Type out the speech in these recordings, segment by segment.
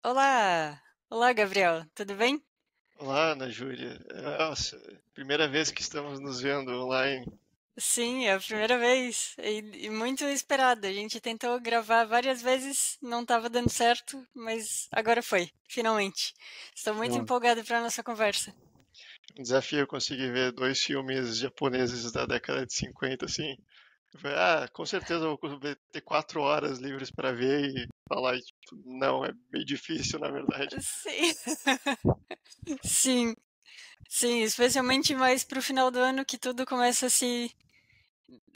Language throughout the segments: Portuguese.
Olá! Olá, Gabriel, tudo bem? Olá, Ana Júlia. Nossa, primeira vez que estamos nos vendo online. Sim, é a primeira vez e muito esperada. A gente tentou gravar várias vezes, não estava dando certo, mas agora foi, finalmente. Estou muito Não. empolgada para a nossa conversa. Um desafio conseguir ver dois filmes japoneses da década de 50, assim. Eu falei, com certeza eu vou ter 4 horas livres para ver e falar. E, tipo, não, é bem difícil, na verdade. Sim, sim, sim, especialmente mais pro final do ano que tudo começa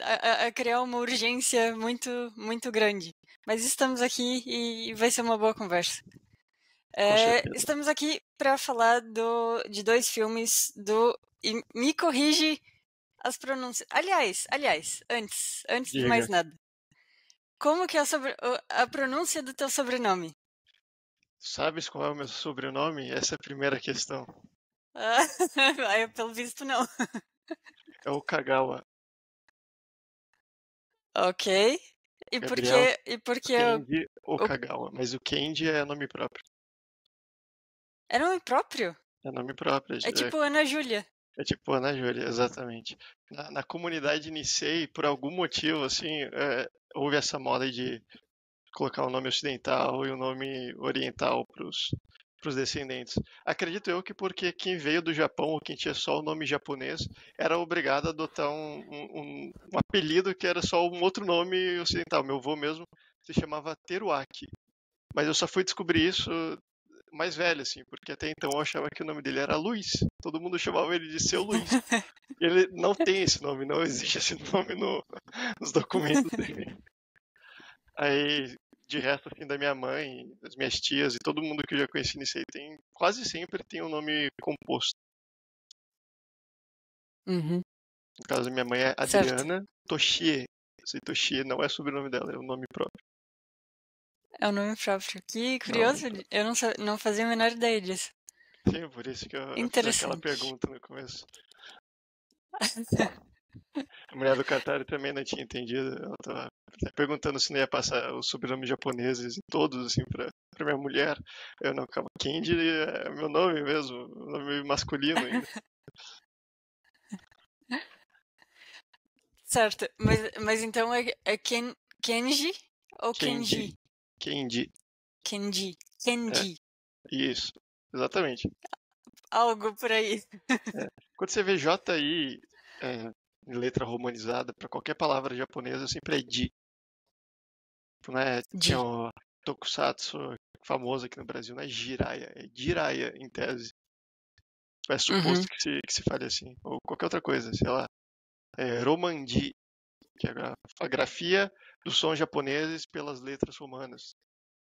a criar uma urgência muito, muito grande. Mas estamos aqui e vai ser uma boa conversa. Com certeza. Estamos aqui para falar de dois filmes do. E me corrige as pronúncias. Aliás, antes de Diga, mais nada, como que é a pronúncia do teu sobrenome? sabes qual é o meu sobrenome? Essa é a primeira questão. Ah, pelo visto, não. É o Kagawa. Ok. Gabriel E por que Kenji o, Okagawa. Mas o Kenji é nome próprio. é nome próprio? É nome próprio. É tipo Ana Júlia. É tipo Ana Júlia, exatamente. Na comunidade Nisei, por algum motivo, assim, houve essa moda de colocar o nome ocidental e o nome oriental para os descendentes. Acredito eu que porque quem veio do Japão ou quem tinha só o nome japonês era obrigado a adotar um apelido que era só um outro nome ocidental. Meu avô mesmo se chamava Teruaki. Mas eu só fui descobrir isso mais velho, assim, porque até então eu achava que o nome dele era Luiz. Todo mundo chamava ele de Seu Luiz. Ele não tem esse nome, não existe esse nome nos documentos dele. Aí, de resto, assim, da minha mãe, das minhas tias e todo mundo que eu já conheci nisso aí tem, quase sempre tem um nome composto. Uhum, No caso da minha mãe é certo. Adriana Toshie. Esse Toshie não é sobrenome dela, é o nome próprio. É o nome próprio. Que Não, é o curioso, nome próprio. eu não fazia a menor ideia disso. Sim, por isso que eu fiz aquela Interessante. pergunta no começo. A mulher do Qatar também não tinha entendido. Ela tava perguntando se não ia passar os sobrenomes japoneses em todos, assim, pra minha mulher. Eu não, calma, Kenji é meu nome mesmo, nome masculino ainda. Certo, mas então é Kenji ou Kenji. Kenji? Kenji. Kenji. É, Kenji. isso. Exatamente. Algo por aí. É. Quando você vê JI em letra romanizada, para qualquer palavra japonesa, sempre é Ji. Tipo, não é, tem Ji. o Tokusatsu famoso aqui no Brasil, não é Jiraiya, é Jiraiya em tese. É suposto Uhum. que se fale assim. Ou qualquer outra coisa, sei lá. Romanji, que é a grafia dos sons japoneses pelas letras romanas.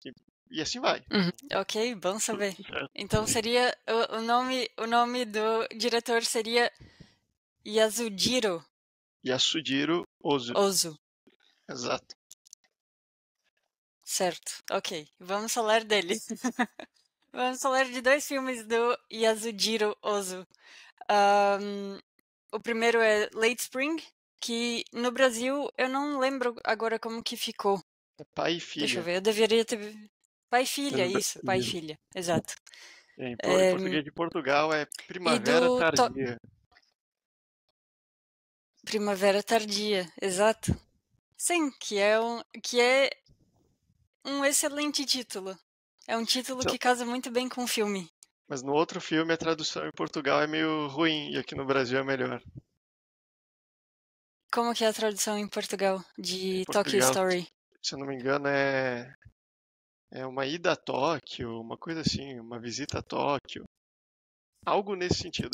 E, e assim vai. Uhum. Ok, bom saber. Certo? Então seria o nome do diretor seria Yasujiro Yasujiro Ozu. Ozu. Exato. Certo. Ok, vamos falar dele. Vamos falar de dois filmes do Yasujiro Ozu. Ahn, o primeiro é Late Spring, que no Brasil eu não lembro agora como que ficou. É pai e Deixa eu filha. ver, eu deveria ter. Pai e Mas filha, isso, pai e isso. filha, exato. Em É, português de Portugal é e primavera do tardia. Primavera Tardia, exato. Sim, que é um excelente título. É um título Então, que casa muito bem com o filme. mas no outro filme a tradução em Portugal é meio ruim e aqui no Brasil é melhor. Como que é a tradução em Portugal Em de Tokyo Portugal, Story? se eu não me engano, é uma ida a Tóquio, uma coisa assim, uma visita a Tóquio. Algo nesse sentido.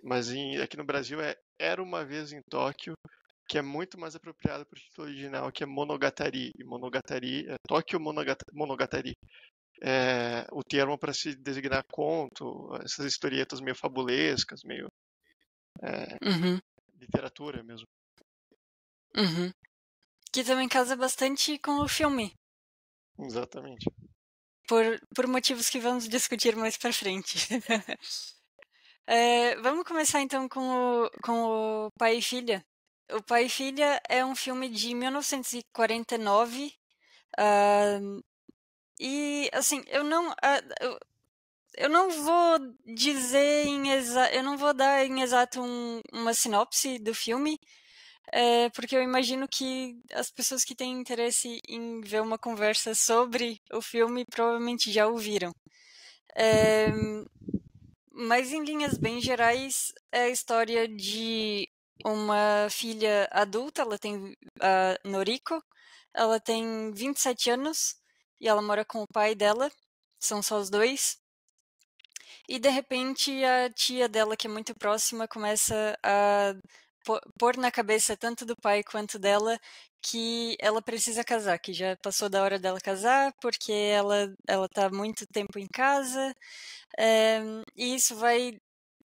Mas aqui no Brasil é Era uma vez em Tóquio, que é muito mais apropriado para o título original, que é Monogatari. E Monogatari é Tóquio Monogatari. É o termo para se designar conto, essas historietas meio fabulescas, meio é, Uhum, literatura mesmo. uhum. Que também casa bastante com o filme, Exatamente. por motivos que vamos discutir mais pra frente. Vamos começar então com o Pai e Filha. O Pai e Filha é um filme de 1949, ah, E, assim, eu não vou dizer eu não vou dar em exato uma sinopse do filme, porque eu imagino que as pessoas que têm interesse em ver uma conversa sobre o filme provavelmente já o viram. Mas em linhas bem gerais, é a história de uma filha adulta, ela tem a Noriko, ela tem 27 anos e ela mora com o pai dela, são só os dois. E de repente a tia dela, que é muito próxima, começa a pôr na cabeça tanto do pai quanto dela que ela precisa casar, que já passou da hora dela casar, porque ela tá muito tempo em casa, e isso vai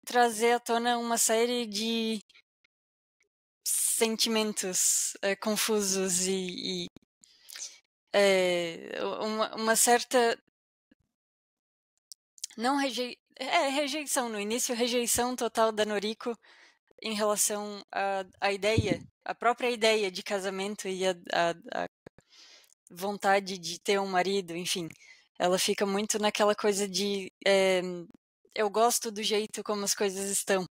trazer à tona uma série de sentimentos confusos uma certa não rejeição no início, rejeição total da Noriko em relação à ideia, a própria ideia de casamento e a vontade de ter um marido, enfim. Ela fica muito naquela coisa de eu gosto do jeito como as coisas estão.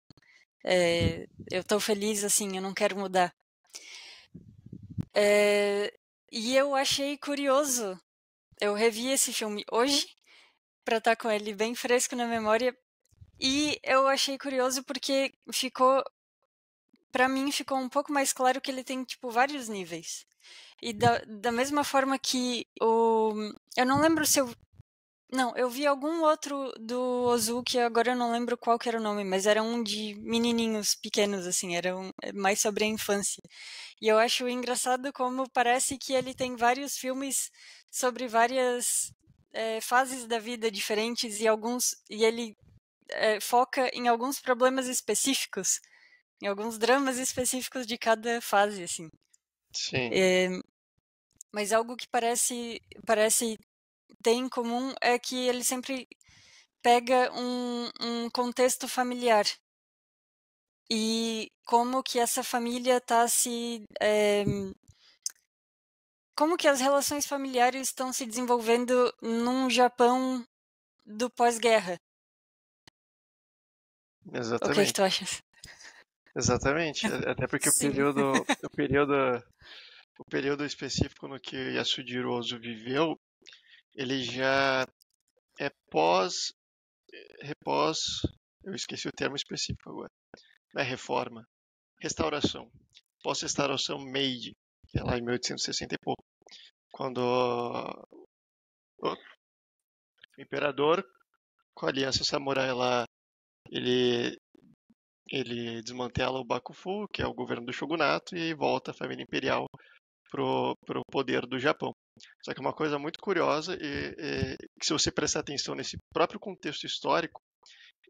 Eu tô feliz assim, eu não quero mudar. E eu achei curioso. Eu revi esse filme hoje para estar com ele bem fresco na memória e eu achei curioso porque para mim ficou um pouco mais claro que ele tem tipo vários níveis. E da mesma forma que eu não lembro se eu não, eu vi algum outro do Ozuki, agora eu não lembro qual que era o nome, mas era um de menininhos pequenos, assim, era mais sobre a infância. E eu acho engraçado como parece que ele tem vários filmes sobre várias fases da vida diferentes e ele foca em alguns problemas específicos, em alguns dramas específicos de cada fase, assim. Sim. Mas algo que parece ter em comum é que ele sempre pega um contexto familiar e como que essa família está como que as relações familiares estão se desenvolvendo num Japão do pós-guerra. O que Exatamente. tu achas? Exatamente. Até porque Sim. o período específico no que Yasujiro Ozu viveu, ele já é eu esqueci o termo específico agora. Não é reforma, restauração. Pós-restauração Meiji, que é lá em 1860 e pouco, quando o imperador, com a aliança samurai lá, ele ele desmantela o Bakufu, que é o governo do shogunato, e volta a família imperial pro poder do Japão. Só que uma coisa muito curiosa que se você prestar atenção nesse próprio contexto histórico,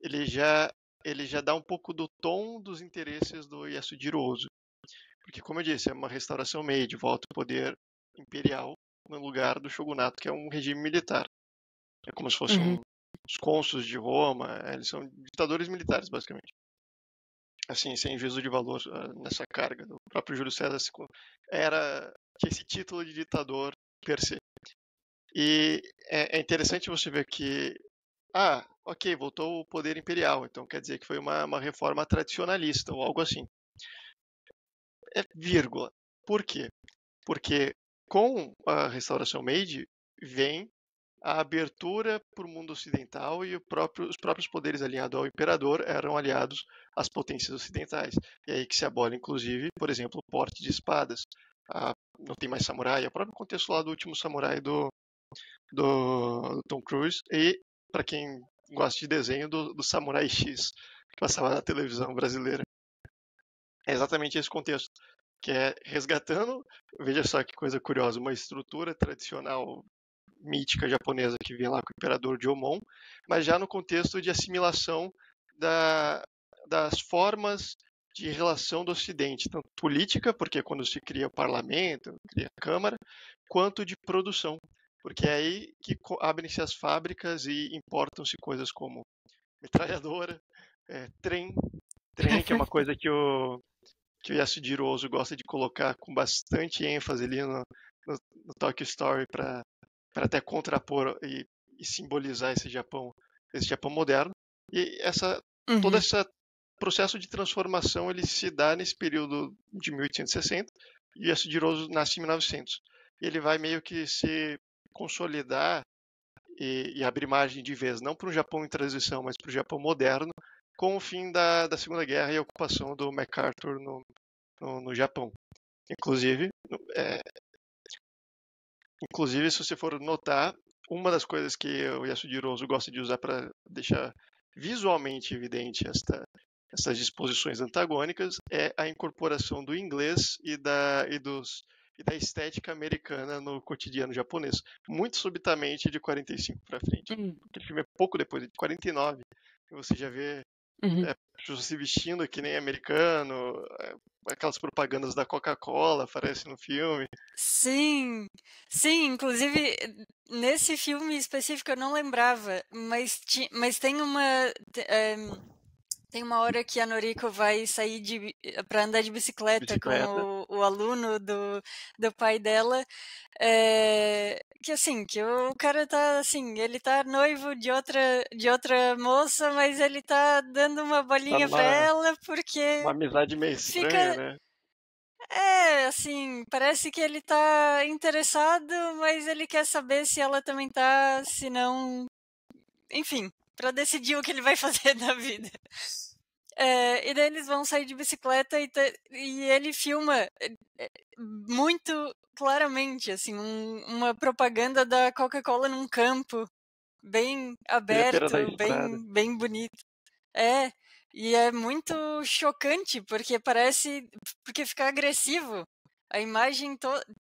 ele já ele já dá um pouco do tom dos interesses do Yasujiro Ozu. Porque, como eu disse, é uma restauração Meiji, volta ao poder imperial no lugar do shogunato, que é um regime militar. É como se fossem Uhum. os cônsules de Roma, eles são ditadores militares, basicamente. Assim, sem juízo de valor nessa carga. O próprio Júlio César tinha esse título de ditador per se. E é interessante você ver que, ok, voltou o poder imperial, então quer dizer que foi uma reforma tradicionalista ou algo assim. É vírgula. Por quê? Porque com a restauração Meiji vem a abertura para o mundo ocidental e os próprios poderes aliados ao imperador eram aliados às potências ocidentais. E aí que se abole, inclusive, por exemplo, o porte de espadas. Não tem mais samurai, é o próprio contexto lá do último samurai do Tom Cruise e, para quem gosta de desenho, do Samurai X, que passava na televisão brasileira. É exatamente esse contexto, que é resgatando, veja só que coisa curiosa, uma estrutura tradicional mítica japonesa que vinha lá com o imperador Jomon, mas já no contexto de assimilação das formas de relação do Ocidente, tanto política, porque quando se cria o parlamento, cria a Câmara, quanto de produção, porque é aí que abrem-se as fábricas e importam-se coisas como metralhadora, trem, que é uma coisa que o Yasujiro Ozu gosta de colocar com bastante ênfase ali no Tokyo Story para até contrapor e simbolizar esse Japão moderno. E todo Uhum. esse processo de transformação ele se dá nesse período de 1860 e Yasuji nasce em 1900. E ele vai meio que se consolidar e abrir margem de vez, não para um Japão em transição, mas para o Japão moderno, com o fim da Segunda Guerra e a ocupação do MacArthur no Japão. Inclusive, é, inclusive, se você for notar, uma das coisas que o Yasujiro Ozu gosta de usar para deixar visualmente evidente essas disposições antagônicas é a incorporação do inglês e da estética americana no cotidiano japonês, muito subitamente de 45 para frente. Uhum. Aquele filme é pouco depois, de 49, e você já vê Uhum. pessoas se vestindo que nem americano, aquelas propagandas da Coca-Cola aparecem no filme. Sim, sim, inclusive nesse filme específico eu não lembrava, mas tem uma hora que a Noriko vai sair para andar de bicicleta com Bicicleta. o aluno do pai dela, que assim, que o cara tá assim, ele tá noivo de outra moça, mas ele tá dando uma Tá bolinha pra numa ela uma porque amizade meio estranha, fica. né? Assim, parece que ele tá interessado, mas ele quer saber se ela também tá, se não. Enfim, pra decidir o que ele vai fazer na vida. E daí eles vão sair de bicicleta e ele filma muito claramente, assim, uma propaganda da Coca-Cola num campo, bem Beira da aberto, estrada. bem bonito. É, e é muito chocante, porque fica agressivo. A imagem,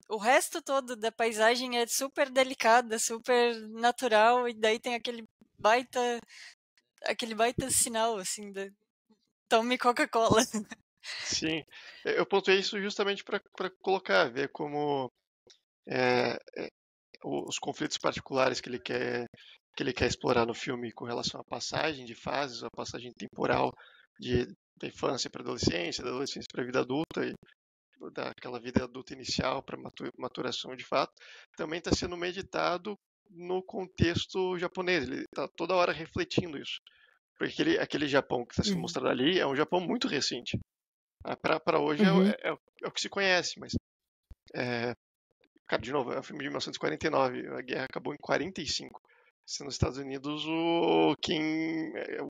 o resto todo da paisagem é super delicada, super natural, e daí tem aquele baita sinal, assim, tome Coca-Cola. Sim, eu pontuei isso justamente para colocar, ver como é, os conflitos particulares que ele quer explorar no filme com relação à passagem de fases, a passagem temporal da infância para a adolescência, da adolescência para a vida adulta e daquela vida adulta inicial para maturação de fato, também está sendo meditado no contexto japonês. Ele está toda hora refletindo isso. Porque aquele Japão que está sendo Uhum. mostrado ali é um Japão muito recente. Para hoje Uhum. é o que se conhece, mas, cara, de novo, é um filme de 1949, a guerra acabou em 45, sendo os Estados Unidos o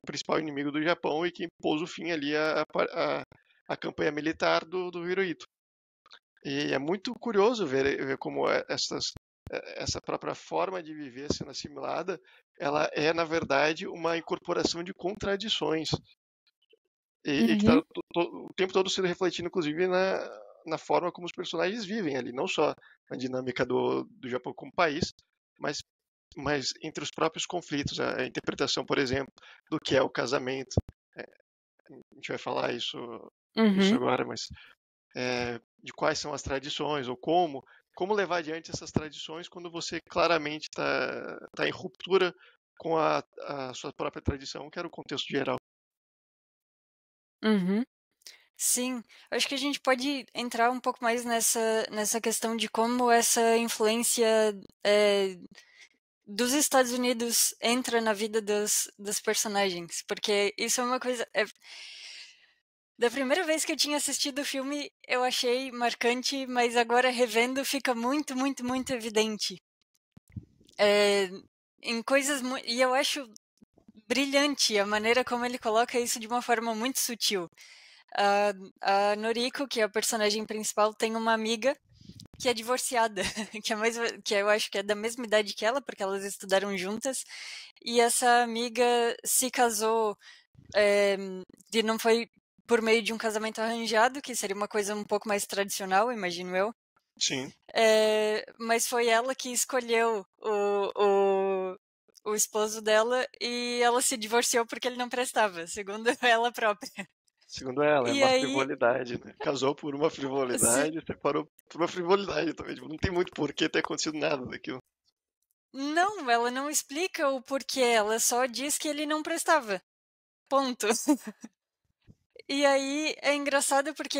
principal inimigo do Japão e quem pôs o fim ali a campanha militar do Hirohito. E é muito curioso ver como essa própria forma de viver sendo assimilada, ela é, na verdade, uma incorporação de contradições. E que está Uhum. o tempo todo sendo refletido, inclusive, na forma como os personagens vivem ali, não só na dinâmica do Japão como país, mas, mas entre os próprios conflitos, a interpretação, por exemplo, do que é o casamento. É, a gente vai falar isso Uhum. agora, mas de quais são as tradições ou como levar adiante essas tradições quando você claramente está em ruptura com a sua própria tradição, que era o contexto geral. Uhum. Sim, acho que a gente pode entrar um pouco mais nessa questão de como essa influência dos Estados Unidos entra na vida dos personagens, porque isso é uma coisa. Da primeira vez que eu tinha assistido o filme, eu achei marcante, mas agora revendo fica muito, muito, muito evidente. É, em coisas. E eu acho brilhante a maneira como ele coloca isso de uma forma muito sutil. A Noriko, que é a personagem principal, tem uma amiga que é divorciada, que eu acho que é da mesma idade que ela, porque elas estudaram juntas, e essa amiga se casou, é, e não foi por meio de um casamento arranjado, que seria uma coisa um pouco mais tradicional, imagino eu, Sim, mas foi ela que escolheu o esposo dela e ela se divorciou porque ele não prestava, segundo ela própria. segundo ela, é E uma aí, frivolidade, né? Casou por uma se, frivolidade, separou por uma frivolidade também. Tipo, não tem muito porquê ter acontecido nada daquilo. não, ela não explica o porquê, ela só diz que ele não prestava. Ponto. E aí é engraçado porque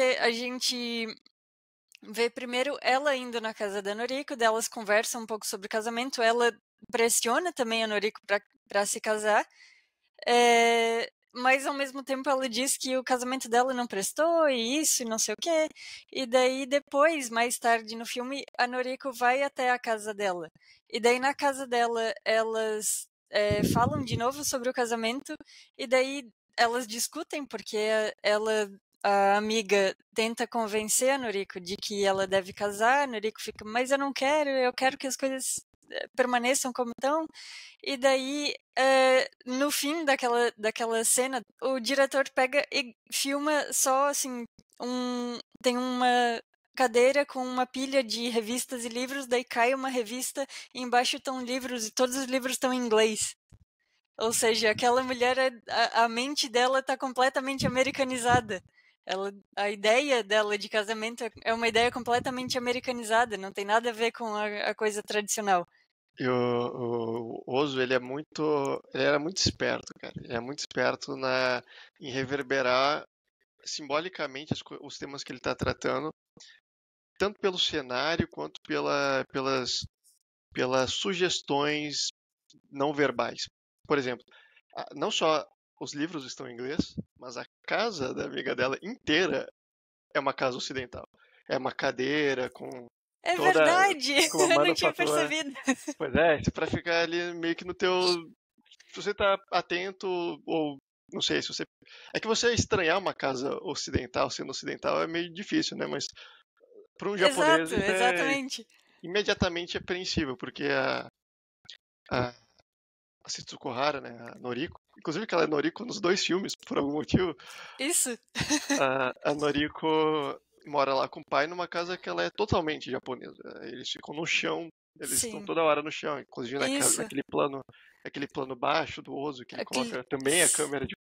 vê primeiro ela indo na casa da Noriko, daí elas conversam um pouco sobre o casamento, ela pressiona também a Noriko pra se casar, mas ao mesmo tempo ela diz que o casamento dela não prestou e isso e não sei o quê. E daí depois, mais tarde no filme, a Noriko vai até a casa dela. E daí na casa dela elas falam de novo sobre o casamento e daí elas discutem porque a amiga tenta convencer a Noriko de que ela deve casar, a Noriko fica, mas eu quero que as coisas permaneçam como estão. E daí, no fim daquela cena, o diretor pega e filma só assim, tem uma cadeira com uma pilha de revistas e livros, daí cai uma revista e embaixo estão livros e todos os livros estão em inglês. Ou seja, aquela mulher, a mente dela está completamente americanizada. A ideia dela de casamento é uma ideia completamente americanizada, não tem nada a ver com a coisa tradicional. E o Ozu, ele era muito esperto, cara. Ele é muito esperto em reverberar simbolicamente os temas que ele está tratando, tanto pelo cenário quanto pelas sugestões não verbais. Por exemplo, não só os livros estão em inglês, mas a casa da amiga dela inteira é uma casa ocidental. É uma cadeira É toda verdade! com uma Eu não tinha manufatura. percebido. Pois é, isso pra ficar ali meio que no teu. Se você tá atento, ou não sei, se você. É que você estranhar uma casa ocidental sendo ocidental é meio difícil, né? Mas para um japonês Exato, isso é exatamente. imediatamente apreensível, porque a, a Setsuko Hara, né, a Noriko, inclusive que ela é Noriko nos dois filmes, por algum motivo, Isso. a Noriko mora lá com o pai numa casa que ela é totalmente japonesa. Eles ficam no chão, eles estão Sim. toda hora no chão, inclusive Isso. naquele plano baixo do Ozu, que ele Aquele... coloca também a câmera de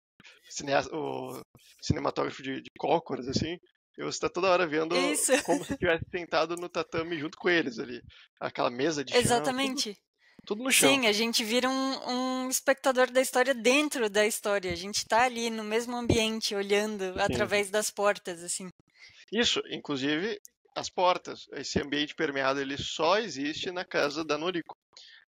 o cinematógrafo de cócoras, assim. E você está toda hora vendo Isso. como se estivesse sentado no tatame junto com eles ali. Aquela mesa de chão, Exatamente. tudo no chão. Sim, a gente vira um espectador da história dentro da história. A gente tá ali no mesmo ambiente, olhando Sim. através das portas, assim. Isso, inclusive as portas. Esse ambiente permeado ele só existe na casa da Noriko.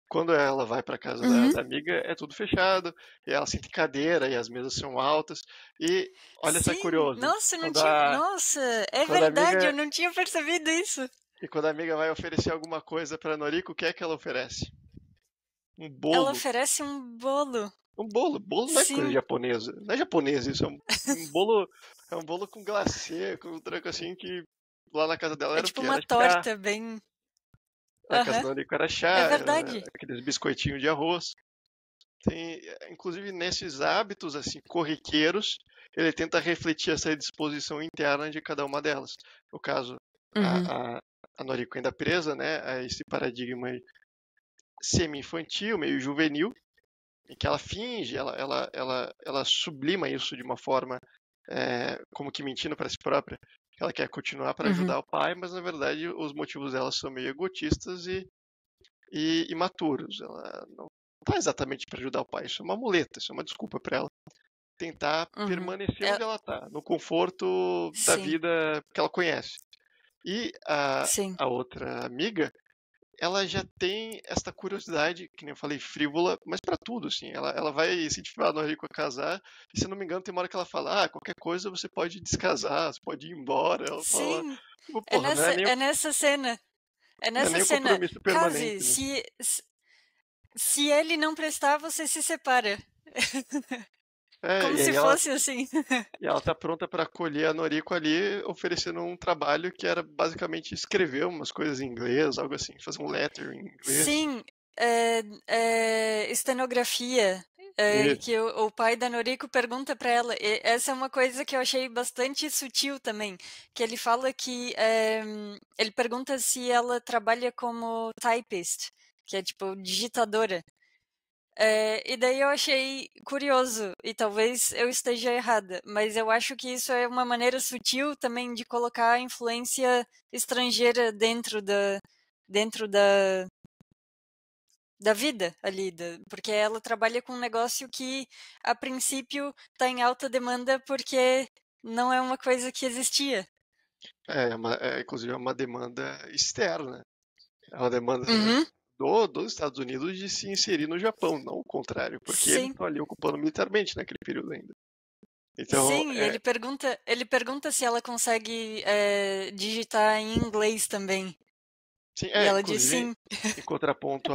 Quando ela vai para casa Uhum. da amiga, é tudo fechado, e ela senta em cadeira, e as mesas são altas. E olha só que Sim, curioso, nossa, eu não quando tinha. a, Nossa, é quando a verdade, eu amiga, não tinha percebido isso. quando a amiga vai oferecer alguma coisa para Noriko, o que é que ela oferece? Um Ela bolo. oferece um bolo. Um bolo. Bolo não é coisa Sim, japonesa. Não é japonês isso, um bolo, é um bolo com glacê, com um tranco assim que lá na casa dela é era o tipo quê? uma Era chá. torta bem. Na casa Aham, da Noriko era é chá, verdade. aqueles biscoitinhos de arroz. Tem, inclusive nesses hábitos assim corriqueiros, ele tenta refletir essa disposição interna de cada uma delas. No caso, Uhum, a, a, a Noriko ainda presa, né, a esse paradigma semi-infantil, meio juvenil, em que ela finge, ela sublima isso de uma forma como que mentindo para si própria. Ela quer continuar para uhum. ajudar o pai, mas na verdade os motivos dela são meio egotistas e imaturos. Ela não está exatamente para ajudar o pai, isso é uma muleta, isso é uma desculpa para ela tentar Uhum. permanecer onde ela está, no conforto da Sim, vida que ela conhece. E sim. a outra amiga, ela já tem esta curiosidade, que nem eu falei, frívola, mas para tudo, assim. Ela vai incentivar a Noriko a casar, e se não me engano, tem uma hora que ela fala: qualquer coisa você pode descasar, você pode ir embora. Ela fala: Sim, porra, é nessa cena. É não é nessa nem um cena. compromisso Case, permanente, né? se ele não prestar, você se separa. Como E se aí ela, fosse assim. e ela tá pronta para acolher a Noriko ali, oferecendo um trabalho que era basicamente escrever umas coisas em inglês, algo assim, fazer um letter em inglês. Sim, estenografia. Isso. Que o pai da Noriko pergunta para ela. E essa é uma coisa que eu achei bastante sutil também. Que ele fala que. Ele pergunta se ela trabalha como typist, que é tipo digitadora. E daí eu achei curioso, e talvez eu esteja errada, mas eu acho que isso é uma maneira sutil também de colocar a influência estrangeira dentro da vida ali, porque ela trabalha com um negócio que a princípio está em alta demanda porque não é uma coisa que existia. Inclusive é uma demanda externa. É uma demanda Uhum, dos Estados Unidos de se inserir no Japão, não o contrário, porque eles sim. estão ali ocupando militarmente naquele período ainda. Então, Sim, e ele pergunta se ela consegue digitar em inglês também. sim, E ela diz inclusive sim. em contraponto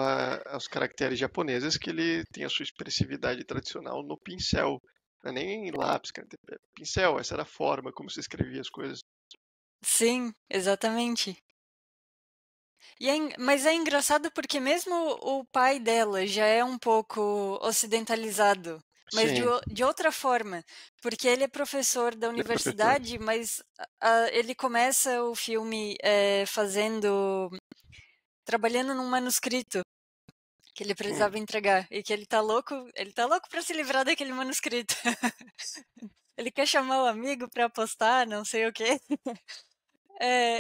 aos caracteres japoneses, que ele tem a sua expressividade tradicional no pincel. Não é nem lápis, cara, é pincel, essa era a forma como se escrevia as coisas. Sim, exatamente. Mas é engraçado porque mesmo o pai dela já é um pouco ocidentalizado, mas Sim, de outra forma, porque ele é professor da ele é professor. universidade, mas ele começa o filme trabalhando num manuscrito que ele Hum, precisava entregar e que ele tá louco para se livrar daquele manuscrito. Ele quer chamar o amigo para apostar, não sei o quê.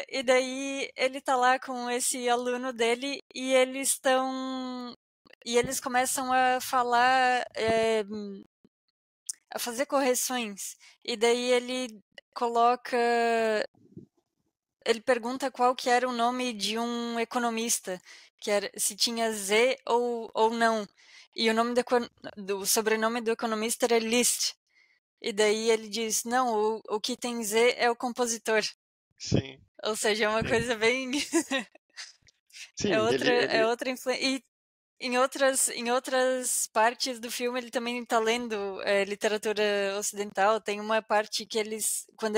E daí ele tá lá com esse aluno dele e eles começam a falar, a fazer correções. E daí coloca, ele pergunta qual que era o nome de um economista, que era se tinha Z ou não. E o nome do sobrenome do economista era Liszt. E daí ele diz, não, o que tem Z é o compositor. sim, Ou seja, é uma sim. coisa bem Sim, é outra influência. E em outras partes do filme ele também está lendo literatura ocidental. Tem uma parte que quando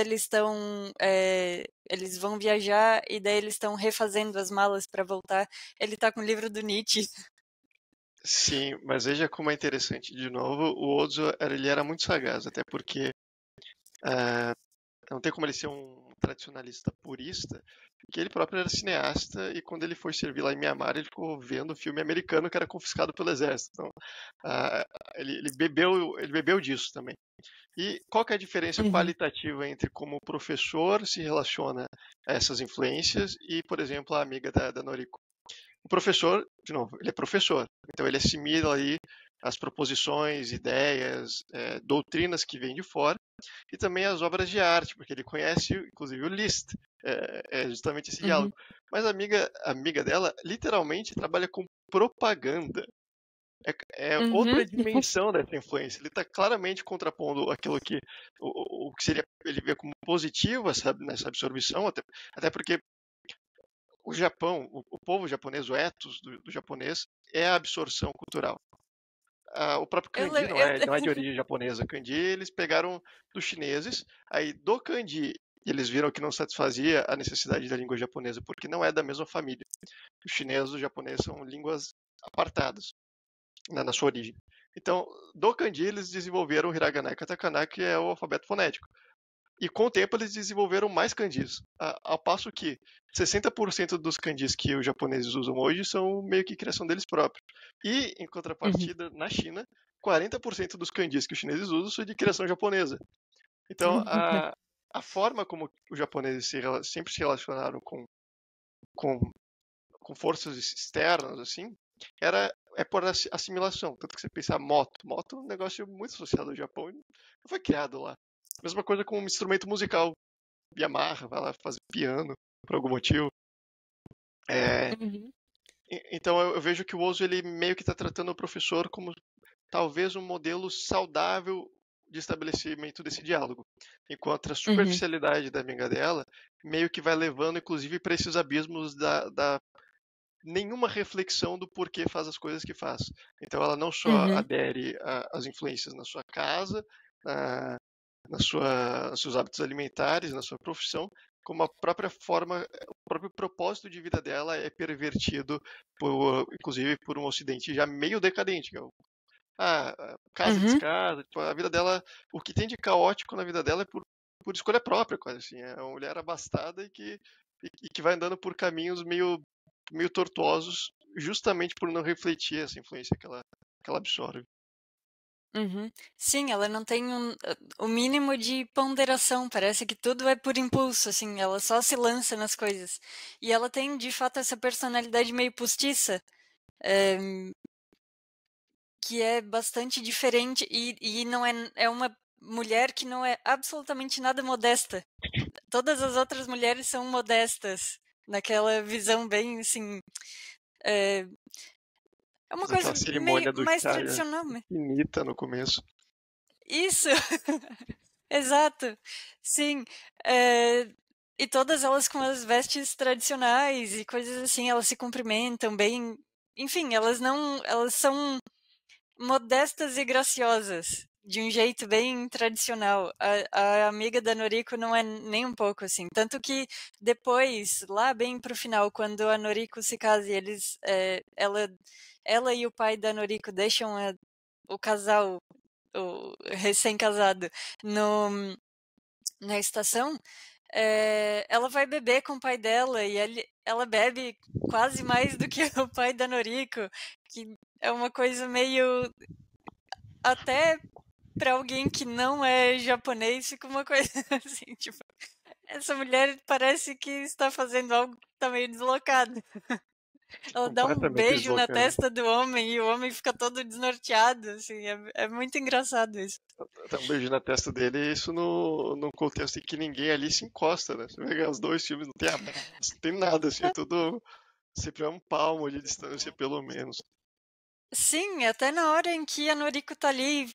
eles vão viajar e daí eles estão refazendo as malas para voltar. Ele está com o livro do Nietzsche. sim, mas veja como é interessante. De novo, o Ozu, ele era muito sagaz, até porque ah, não tem como ele ser um tradicionalista purista, porque ele próprio era cineasta e quando ele foi servir lá em Mianmar, ele ficou vendo filme americano que era confiscado pelo exército. Então, ah, ele bebeu disso também. E qual que é a diferença Uhum, qualitativa entre como o professor se relaciona a essas influências e, por exemplo, a amiga da Noriko? O professor, de novo, ele é professor, então ele assimila aí as proposições, ideias, doutrinas que vêm de fora e também as obras de arte, porque ele conhece, inclusive, o Liszt. É justamente esse uhum, diálogo. Mas a amiga dela literalmente trabalha com propaganda. É uhum, outra dimensão dessa influência. Ele está claramente contrapondo aquilo que o que seria ele vê como positivo nessa absorção, até porque o Japão, o povo japonês, o ethos do japonês é a absorção cultural. O próprio Eu, kanji le- eu, não é de origem japonesa. Kanji eles pegaram dos chineses, aí do kanji eles viram que não satisfazia a necessidade da língua japonesa, porque não é da mesma família. O chinês e o japonês são línguas apartadas, né, na sua origem. Então, do kanji eles desenvolveram o hiragana e katakana, que é o alfabeto fonético. E com o tempo eles desenvolveram mais kanjis, ao passo que 60% dos kanjis que os japoneses usam hoje são meio que criação deles próprios. E, em uhum, contrapartida, na China, 40% dos kanjis que os chineses usam são de criação japonesa. Então, a forma como os japoneses sempre se relacionaram com, com forças externas, assim, é por assimilação. Tanto que você pensa moto é um negócio muito associado ao Japão e não foi criado lá. Mesma coisa com um instrumento musical. Yamaha, vai lá fazer piano por algum motivo. É, uhum, então eu vejo que o Ozu ele meio que está tratando o professor como talvez um modelo saudável de estabelecimento desse diálogo, enquanto a uhum, superficialidade da amiga dela meio que vai levando, inclusive, para esses abismos da nenhuma reflexão do porquê faz as coisas que faz. Então ela não só uhum, adere às influências na sua casa, na, nos seus hábitos alimentares, na sua profissão, como a própria forma, o próprio propósito de vida dela é pervertido, inclusive por um ocidente já meio decadente, que é casa e uhum, descasa, tipo, a vida dela, o que tem de caótico na vida dela é por escolha própria, quase assim, é uma mulher abastada e que vai andando por caminhos meio tortuosos, justamente por não refletir essa influência que ela absorve. uhum. Sim, ela não tem o mínimo de ponderação, parece que tudo é por impulso, assim, ela só se lança nas coisas. E ela tem, de fato, essa personalidade meio postiça, eh, que é bastante diferente e não é uma mulher que não é absolutamente nada modesta. todas as outras mulheres são modestas, naquela visão bem, assim, é uma Faz aquela coisa meio cerimônia do mais chá tradicional, né? finita no começo. Isso, exato, sim. É, e todas elas com as vestes tradicionais e coisas assim, elas se cumprimentam bem. Enfim, elas são modestas e graciosas, de um jeito bem tradicional. A amiga da Noriko não é nem um pouco assim. Tanto que depois, lá bem pro final, quando a Noriko se casa e ela e o pai da Noriko deixam o casal, o recém-casado, no, na estação, ela vai beber com o pai dela e ela bebe quase mais do que o pai da Noriko, que é uma coisa meio até para alguém que não é japonês, fica uma coisa assim, tipo, essa mulher parece que está fazendo algo que está meio deslocado. Ela dá um Completamente beijo na deslocado. testa do homem e o homem fica todo desnorteado, assim, é muito engraçado isso. Dá um beijo na testa dele, isso no contexto em que ninguém ali se encosta, né? Você vê que os dois filmes não tem abraço, não tem nada, assim, é tudo sempre é um palmo de distância, pelo menos. Sim, até na hora em que a Noriko tá ali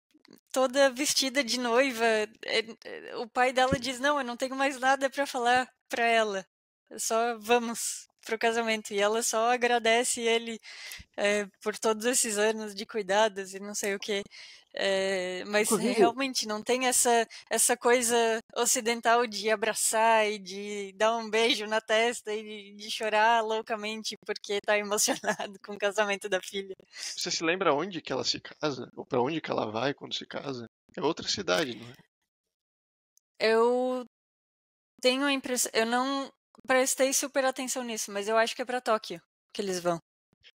toda vestida de noiva, o pai dela diz: Não, eu não tenho mais nada para falar para ela, só vamos pro casamento. E ela só agradece ele por todos esses anos de cuidados e não sei o quê. Mas Inclusive, realmente não tem essa coisa ocidental de abraçar e de dar um beijo na testa e de chorar loucamente porque tá emocionado com o casamento da filha. você se lembra onde que ela se casa? Ou pra onde que ela vai quando se casa? É outra cidade, não é? Eu tenho a impressão. Eu não prestei super atenção nisso, mas eu acho que é pra Tóquio que eles vão.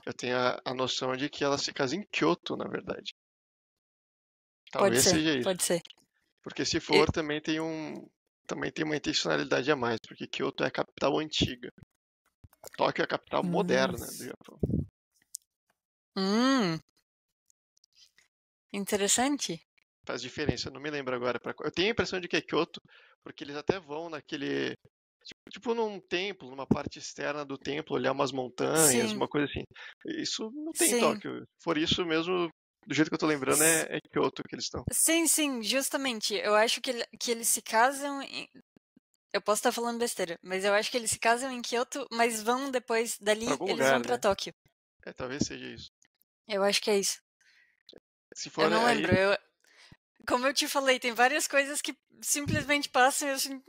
Eu tenho a noção de que ela se casa em Kyoto, na verdade. Pode Talvez ser, seja isso. pode ser. Porque se E- for, também tem uma intencionalidade a mais, porque Kyoto é a capital antiga. Tóquio é a capital Hum, moderna do Japão. hum, interessante. Faz diferença, eu não me lembro agora. Eu tenho a impressão de que é Kyoto, porque eles até vão naquele. Tipo num templo, numa parte externa do templo, olhar umas montanhas, Sim, uma coisa assim. Isso não tem em sim. Tóquio. Se for isso mesmo, do jeito que eu tô lembrando, é Kyoto que eles estão. Sim, sim, justamente. Eu acho que eles se casam. Eu posso estar falando besteira, mas eu acho que eles se casam em Kyoto, mas vão depois Pra dali, algum eles vão lugar, pra né? Tóquio. É, talvez seja isso. Eu acho que é isso. Se Eu for não aí. lembro. Como eu te falei, tem várias coisas que simplesmente passam e eu assim,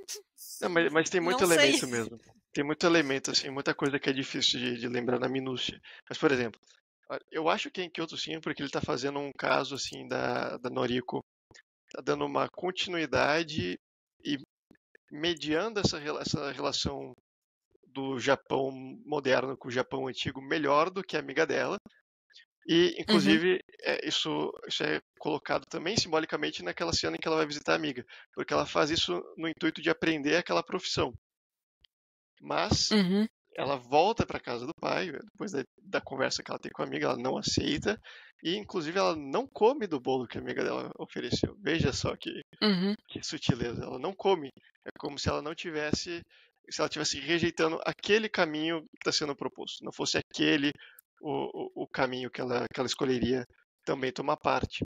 Não, mas tem muito não sei. elemento mesmo. Tem muito elemento, assim, muita coisa que é difícil de lembrar na minúcia. Mas, por exemplo, eu acho que é em Kyoto sim, porque ele tá fazendo um caso, assim, da Noriko. Tá dando uma continuidade e mediando essa relação do Japão moderno com o Japão antigo melhor do que a amiga dela. E, Uhum, inclusive, isso é colocado também simbolicamente naquela cena em que ela vai visitar a amiga, porque ela faz isso no intuito de aprender aquela profissão. Mas uhum, ela volta para casa do pai, depois da conversa que ela tem com a amiga, ela não aceita, e inclusive ela não come do bolo que a amiga dela ofereceu. Veja só uhum. que sutileza, ela não come. É como se ela não tivesse, se ela tivesse rejeitando aquele caminho que está sendo proposto. Não fosse aquele o caminho que ela escolheria também tomar parte.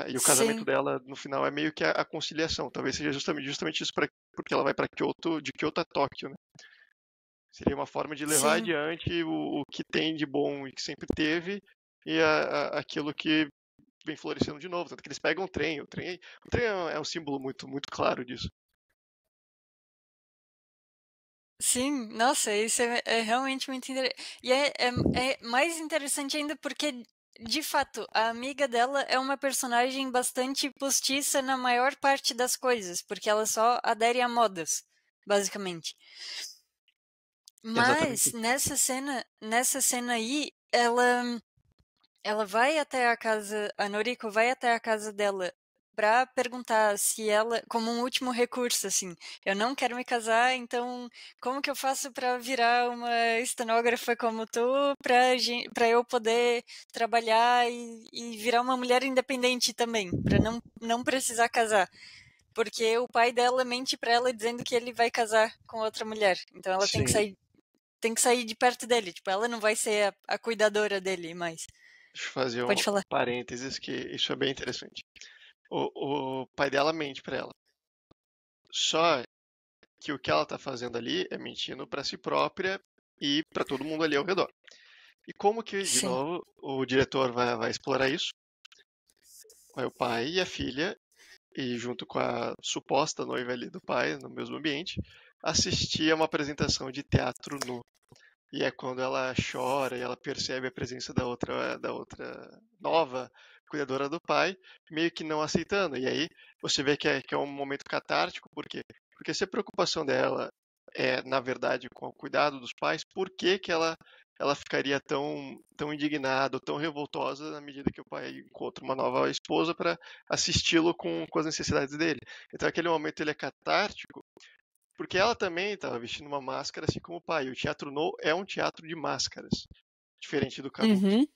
E o casamento Sim, dela, no final, é meio que a conciliação. Talvez seja justamente isso, porque ela vai para Kyoto, de Kyoto a Tóquio, né? Seria uma forma de levar sim, adiante o que tem de bom e que sempre teve e aquilo que vem florescendo de novo. Tanto que eles pegam o trem. O trem é um símbolo muito claro disso. sim. Nossa, isso é realmente muito interessante. E é mais interessante ainda porque, de fato, a amiga dela é uma personagem bastante postiça na maior parte das coisas, porque ela só adere a modas, basicamente. Mas Exatamente. nessa cena aí, ela vai até a casa, a Noriko vai até a casa dela pra perguntar se ela, como um último recurso, assim, eu não quero me casar, então como que eu faço pra virar uma estenógrafa como tu, pra eu poder trabalhar e virar uma mulher independente também, pra não precisar casar. Porque o pai dela mente pra ela dizendo que ele vai casar com outra mulher. Então ela Sim. tem que sair de perto dele. Tipo, ela não vai ser a cuidadora dele mais. Deixa eu fazer Pode um falar. parênteses que isso é bem interessante. O pai dela mente pra ela. Só que o que ela tá fazendo ali é mentindo pra si própria e pra todo mundo ali ao redor. E como que, de Sim. novo, o diretor vai explorar isso? Vai o pai e a filha, e junto com a suposta noiva ali do pai, no mesmo ambiente, assistir a uma apresentação de teatro nu. E é quando ela chora e ela percebe a presença da outra nova cuidadora do pai, meio que não aceitando. E aí você vê que é um momento catártico, por quê? Porque se a preocupação dela é, na verdade, com o cuidado dos pais, por que que ela ficaria tão indignada, ou tão revoltosa na medida que o pai encontra uma nova esposa para assisti-lo com as necessidades dele? Então aquele momento ele é catártico, porque ela também estava vestindo uma máscara, assim como o pai. O teatro No é um teatro de máscaras, diferente do Kabuki. Uhum.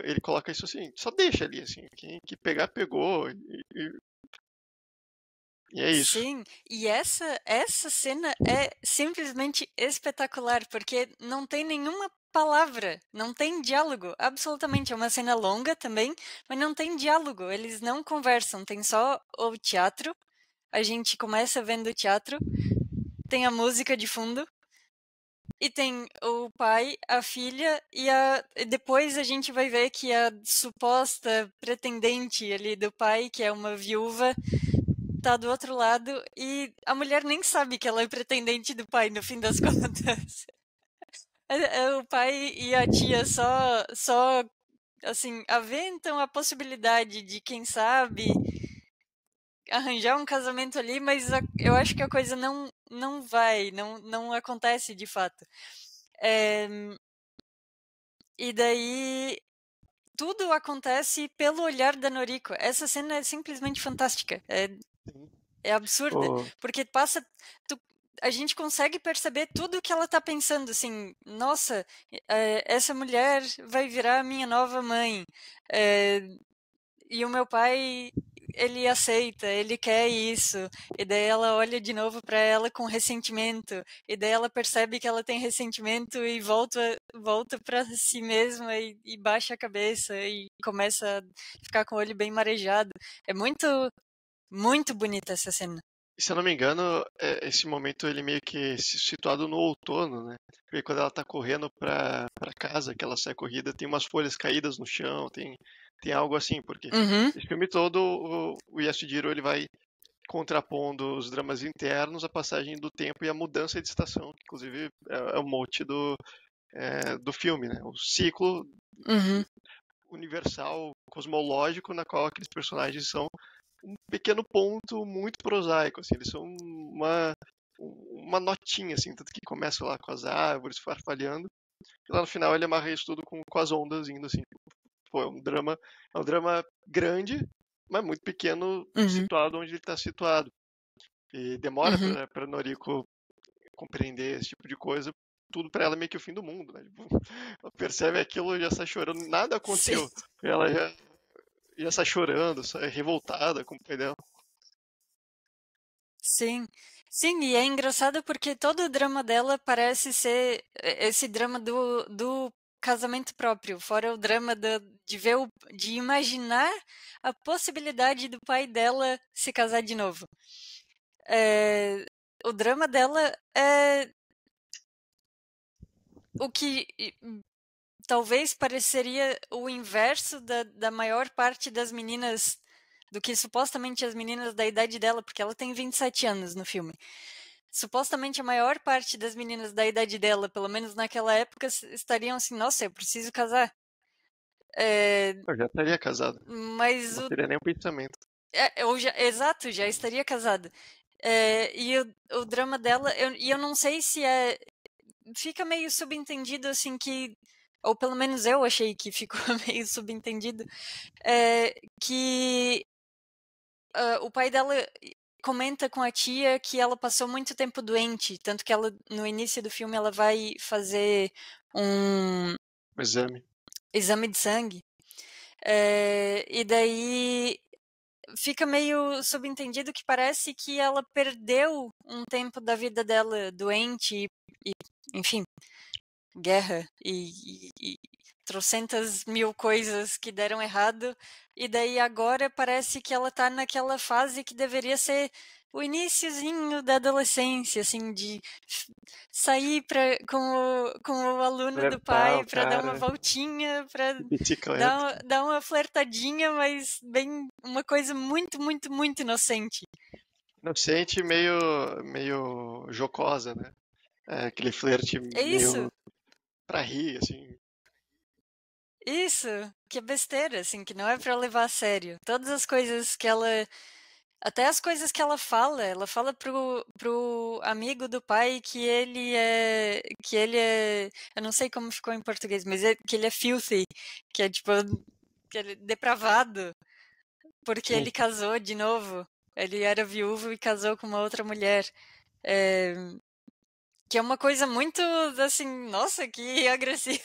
Ele coloca isso assim, só deixa ali, assim, quem que pegar, pegou, e é isso. Sim, e essa cena é simplesmente espetacular, porque não tem nenhuma palavra, não tem diálogo, absolutamente. É uma cena longa também, mas não tem diálogo, eles não conversam, tem só o teatro. A gente começa vendo o teatro, tem a música de fundo, e tem o pai, a filha, e depois a gente vai ver que a suposta pretendente ali do pai, que é uma viúva, tá do outro lado e a mulher nem sabe que ela é pretendente do pai, no fim das contas. O pai e a tia só assim, aventam a possibilidade de, quem sabe, arranjar um casamento ali, mas eu acho que a coisa não vai, não acontece de fato. É, e daí tudo acontece pelo olhar da Noriko. Essa cena é simplesmente fantástica. É absurda, O- porque tu- a gente consegue perceber tudo o que ela tá pensando, assim, nossa, essa mulher vai virar a minha nova mãe, é, e o meu pai, ele aceita, ele quer isso, e daí ela olha de novo pra ela com ressentimento, e daí ela percebe que ela tem ressentimento e volta para si mesma e baixa a cabeça e começa a ficar com o olho bem marejado. É muito bonita essa cena. Se eu não me engano, esse momento ele meio que situado no outono, né? Porque quando ela tá correndo pra casa, que ela sai corrida, tem umas folhas caídas no chão, tem algo assim, porque Uhum. esse filme todo, o Yasujiro ele vai contrapondo os dramas internos, a passagem do tempo e a mudança de estação, que inclusive é o mote do filme, né? O ciclo Uhum. universal, cosmológico, na qual aqueles personagens são um pequeno ponto muito prosaico, assim, eles são uma notinha, assim, tanto que começa lá com as árvores farfalhando, e lá no final ele amarra isso tudo com as ondas indo, assim, pô, é um drama grande, mas muito pequeno, Uhum. situado onde ele está situado. E demora Uhum. para Noriko compreender esse tipo de coisa, tudo para ela é meio que o fim do mundo, né? Tipo, ela percebe aquilo e já sai chorando, nada Sim, aconteceu. Ela já sai chorando, sai revoltada com o pai dela. sim. Sim, e é engraçado porque todo o drama dela parece ser esse drama do casamento próprio, fora o drama de ver de imaginar a possibilidade do pai dela se casar de novo. É, o drama dela é o que talvez pareceria o inverso da maior parte das meninas, do que supostamente as meninas da idade dela, porque ela tem 27 anos no filme. Supostamente a maior parte das meninas da idade dela, pelo menos naquela época, estariam assim, nossa, eu preciso casar. É, Eu já estaria casado, mas não teria nem o pensamento. exato, já estaria casada. E o drama dela, e eu não sei se fica meio subentendido assim que, ou pelo menos eu achei que ficou meio subentendido, que o pai dela comenta com a tia que ela passou muito tempo doente, tanto que ela no início do filme ela vai fazer um O exame. exame de sangue, e daí fica meio subentendido que parece que ela perdeu um tempo da vida dela doente e enfim, guerra e trocentas mil coisas que deram errado, e daí agora parece que ela tá naquela fase que deveria ser o iniciozinho da adolescência, assim, de sair com o aluno do Flertar pai o para dar uma cara voltinha, para de bicicleta. dar uma flertadinha, mas bem uma coisa muito, muito, muito inocente. Inocente e meio jocosa, né? É, aquele flerte É isso, meio pra rir, assim. isso, que é besteira, assim, que não é para levar a sério. Todas as coisas que ela Até as coisas que ela fala pro amigo do pai que ele é, eu não sei como ficou em português, mas que ele é filthy, que é tipo, que ele é depravado, porque Sim, ele casou de novo. Ele era viúvo e casou com uma outra mulher. É, que é uma coisa muito, assim, nossa, que agressivo.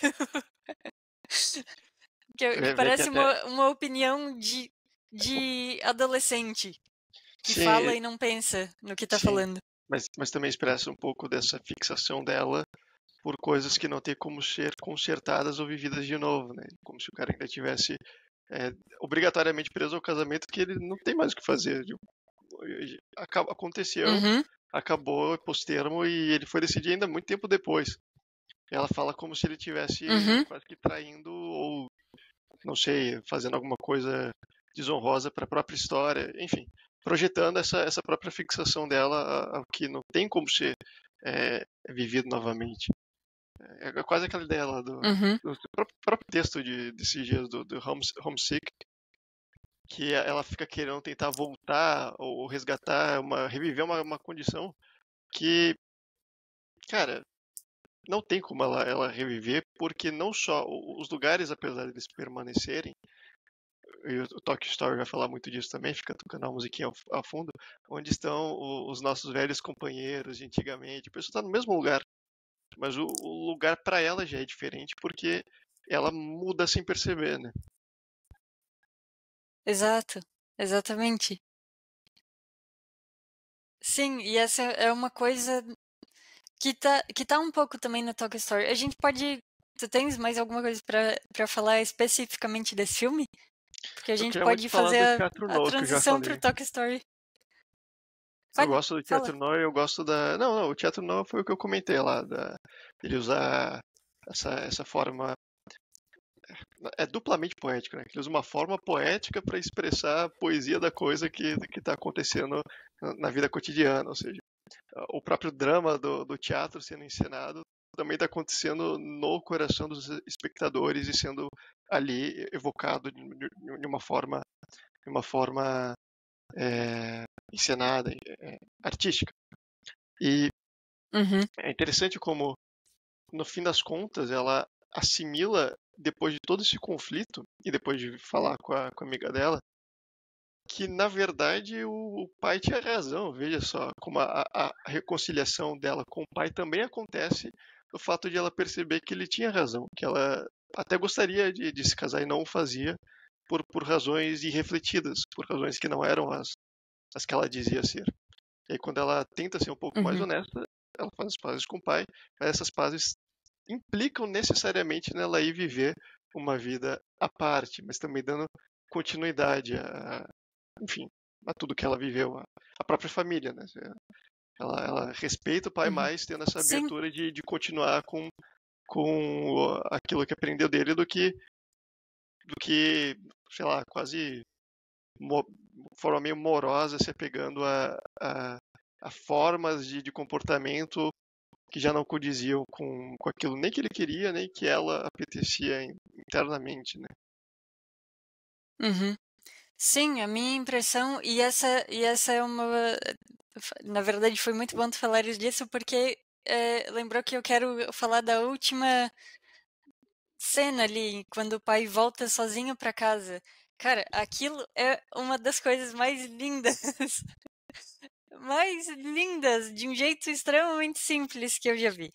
Que vê que parece até. uma opinião de adolescente que fala Sim, e não pensa no que tá sim. falando. Mas também expressa um pouco dessa fixação dela por coisas que não tem como ser consertadas ou vividas de novo, né? Como se o cara ainda tivesse é, obrigatoriamente preso ao casamento que ele não tem mais o que fazer. Tipo, aconteceu, Uhum. acabou, pôs termo e ele foi decidir ainda muito tempo depois. Ela fala como se ele tivesse Uhum. quase que traindo ou, não sei, fazendo alguma coisa desonrosa para a própria história, enfim, projetando essa própria fixação dela ao que não tem como ser vivido novamente. É quase aquela ideia lá Uhum. do próprio texto desses dias do Homesick, que ela fica querendo tentar voltar ou resgatar, reviver uma condição que, cara, não tem como ela reviver, porque não só os lugares, apesar de eles permanecerem, e o Tokyo Story vai falar muito disso também, fica tocando a musiquinha ao fundo, onde estão os nossos velhos companheiros de antigamente. A pessoa está no mesmo lugar, mas o lugar para ela já é diferente porque ela muda sem perceber, né? Exato. Exatamente. Sim, e essa é uma coisa que tá um pouco também na Tokyo Story. A gente pode. Tu tens mais alguma coisa pra falar especificamente desse filme? Porque a Eu gente queria muito pode falar do fazer Teatro a No, que eu já transição pro falei. Tokyo Story. Eu Pode, gosto do fala. Teatro No e eu gosto da. Não, não, o Teatro No foi o que eu comentei lá, ele usar essa forma. É duplamente poético, né? Ele usa uma forma poética para expressar a poesia da coisa que está acontecendo na vida cotidiana, ou seja, o próprio drama do teatro sendo encenado também está acontecendo no coração dos espectadores e sendo ali evocado de uma forma encenada, artística. E Uhum. é interessante como, no fim das contas, ela assimila, depois de todo esse conflito, e depois de falar com a amiga dela, que na verdade o pai tinha razão. Veja só, como a reconciliação dela com o pai também acontece no fato de ela perceber que ele tinha razão, que ela até gostaria de se casar e não o fazia por razões irrefletidas, por razões que não eram as que ela dizia ser. E aí, quando ela tenta ser um pouco mais Uhum. honesta, ela faz as pazes com o pai, mas essas pazes implicam necessariamente nela ir viver uma vida à parte, mas também dando continuidade enfim, a tudo que ela viveu, a própria família, né? Ela respeita o pai Uhum. mais tendo essa Sim. abertura de continuar com aquilo que aprendeu dele do que, sei lá, quase forma meio morosa se apegando a formas de comportamento que já não condiziam com aquilo nem que ele queria, nem que ela apetecia internamente, né? Uhum. Sim, a minha impressão, e essa é uma. Na verdade, foi muito bom tu falares disso, porque lembrou que eu quero falar da última cena ali, quando o pai volta sozinho pra casa. Cara, aquilo é uma das coisas mais lindas, mais lindas, de um jeito extremamente simples que eu já vi.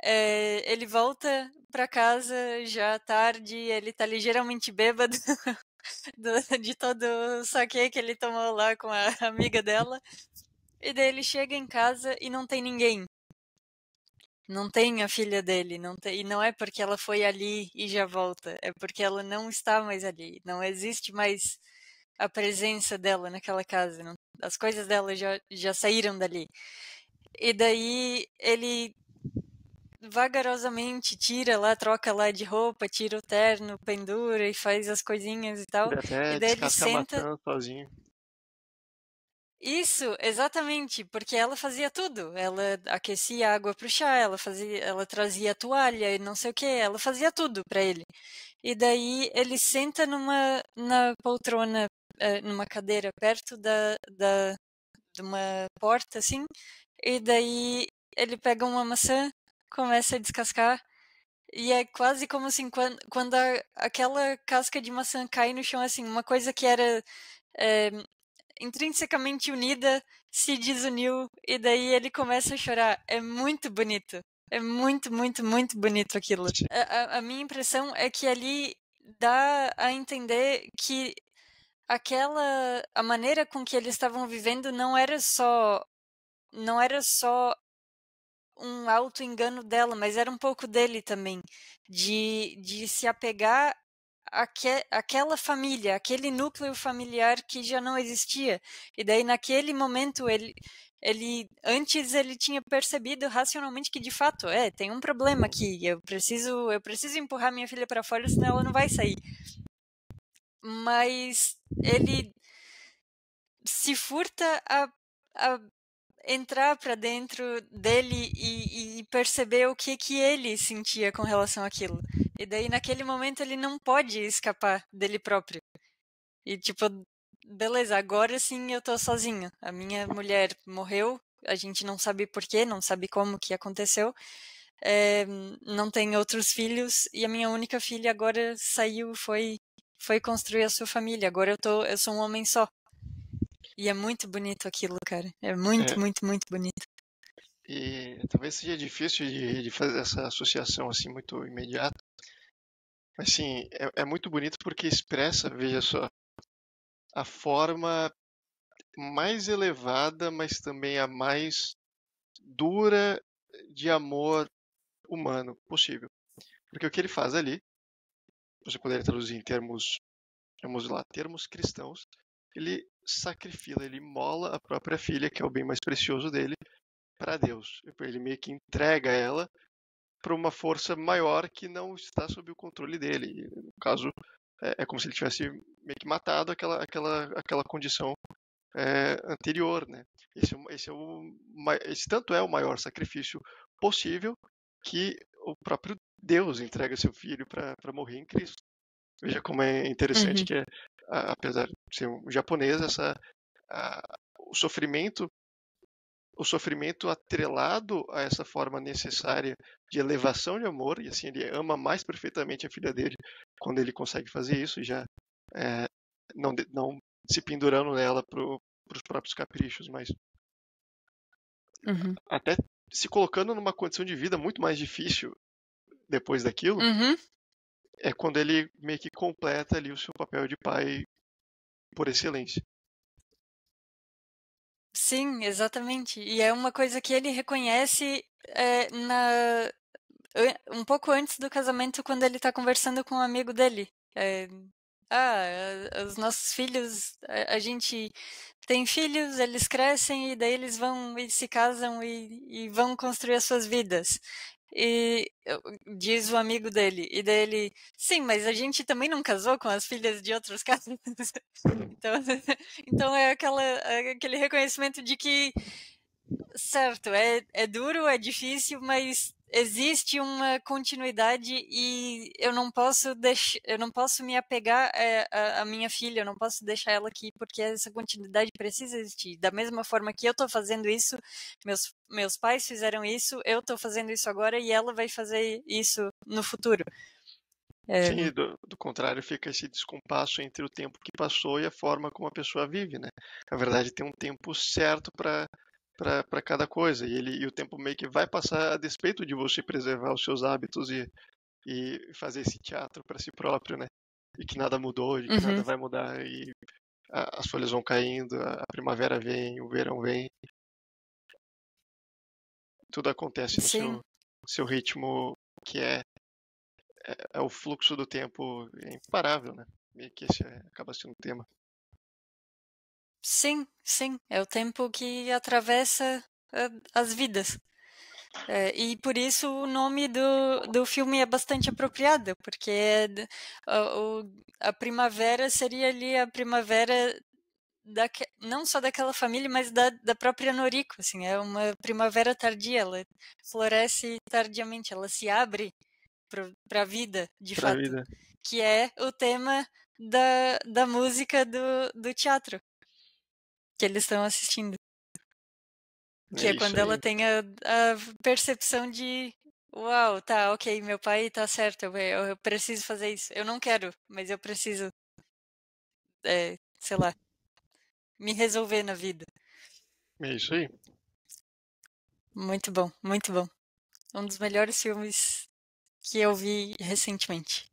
Ele volta pra casa já tarde, ele tá ligeiramente bêbado. de todo o saquê que ele tomou lá com a amiga dela. E daí ele chega em casa e não tem ninguém. Não tem a filha dele, não tem, e não é porque ela foi ali e já volta, é porque ela não está mais ali, não existe mais a presença dela naquela casa, as coisas dela já saíram dali. E daí ele vagarosamente tira lá, troca lá de roupa, tira o terno, pendura e faz as coisinhas e tal. Ele E até daí ele descasca a senta. maçã sozinho. Isso, exatamente, porque ela fazia tudo. Ela aquecia a água pro chá, ela trazia a toalha e não sei o que, ela fazia tudo para ele. E daí ele senta na poltrona, numa cadeira perto de uma porta assim, e daí ele pega uma maçã, começa a descascar. E é quase como assim, quando aquela casca de maçã cai no chão, assim, uma coisa que era é, intrinsecamente unida se desuniu e daí ele começa a chorar. É muito bonito. É muito, muito, muito bonito aquilo. A minha impressão é que ali dá a entender que a maneira com que eles estavam vivendo não era só um auto-engano dela, mas era um pouco dele também, de se apegar àquela família, aquele núcleo familiar que já não existia. E daí, naquele momento, antes ele tinha percebido racionalmente que de fato tem um problema aqui, eu preciso empurrar minha filha para fora, senão ela não vai sair. Mas ele se furta a entrar para dentro dele e perceber o que ele sentia com relação àquilo. E daí, naquele momento, ele não pode escapar dele próprio. E, tipo, beleza, agora sim eu tô sozinho. A minha mulher morreu, a gente não sabe porquê, não sabe como que aconteceu. Não tem outros filhos, e a minha única filha agora saiu, foi construir a sua família. Agora eu sou um homem só. E é muito bonito aquilo, cara. É É, muito, muito, muito bonito. e talvez seja difícil de fazer essa associação assim muito imediata, mas sim, é muito bonito porque expressa, veja só, a forma mais elevada, mas também a mais dura de amor humano possível. Porque o que ele faz ali, você poderia traduzir em termos, vamos lá, termos cristãos, ele sacrifica, ele mola a própria filha, que é o bem mais precioso dele, para Deus. Ele meio que entrega ela para uma força maior que não está sob o controle dele. No caso, é como se ele tivesse meio que matado aquela condição anterior, né? Esse tanto é o maior sacrifício possível que o próprio Deus entrega seu filho para morrer em Cristo. Veja como é interessante Uhum. que, apesar de ser um japonês, a, o sofrimento o sofrimento atrelado a essa forma necessária de elevação de amor, e assim ele ama mais perfeitamente a filha dele quando ele consegue fazer isso, já é, não se pendurando nela para os próprios caprichos, mas Uhum. até se colocando numa condição de vida muito mais difícil depois daquilo, Uhum. é quando ele meio que completa ali o seu papel de pai por excelência. Sim, exatamente. E é uma coisa que ele reconhece um pouco antes do casamento, quando ele tá conversando com um amigo dele. Os nossos filhos, a gente tem filhos, eles crescem e daí eles vão e se casam e vão construir as suas vidas. E diz o amigo dele, e daí ele, sim, mas a gente também não casou com as filhas de outros caras. Então, então aquele reconhecimento de que, certo, é duro, é difícil, mas existe uma continuidade e eu não posso me apegar à minha filha, eu não posso deixar ela aqui porque essa continuidade precisa existir. Da mesma forma que eu estou fazendo isso, meus pais fizeram isso, eu estou fazendo isso agora e ela vai fazer isso no futuro. Sim, do contrário, fica esse descompasso entre o tempo que passou e a forma como a pessoa vive, né? Na verdade, tem um tempo certo para cada coisa, e o tempo meio que vai passar a despeito de você preservar os seus hábitos e fazer esse teatro para si próprio, né? e que nada mudou, de que nada Uhum. vai mudar e as folhas vão caindo, a primavera vem, o verão vem, tudo acontece no Sim, seu ritmo que é o fluxo do tempo é imparável, né? Meio que esse acaba sendo o tema. sim, sim. É o tempo que atravessa as vidas. E por isso o nome do filme é bastante apropriado, porque a primavera seria ali a primavera não só daquela família, mas da própria Noriko, assim, é uma primavera tardia, ela floresce tardiamente, ela se abre para a vida, de Pra fato, vida. que é o tema da música do teatro que eles estão assistindo. Que É é isso quando ela aí. tem a percepção de uau, tá, ok, meu pai tá certo, eu preciso fazer isso. Eu não quero, mas eu preciso, sei lá, me resolver na vida. É isso aí. Muito bom, muito bom. Um dos melhores filmes que eu vi recentemente.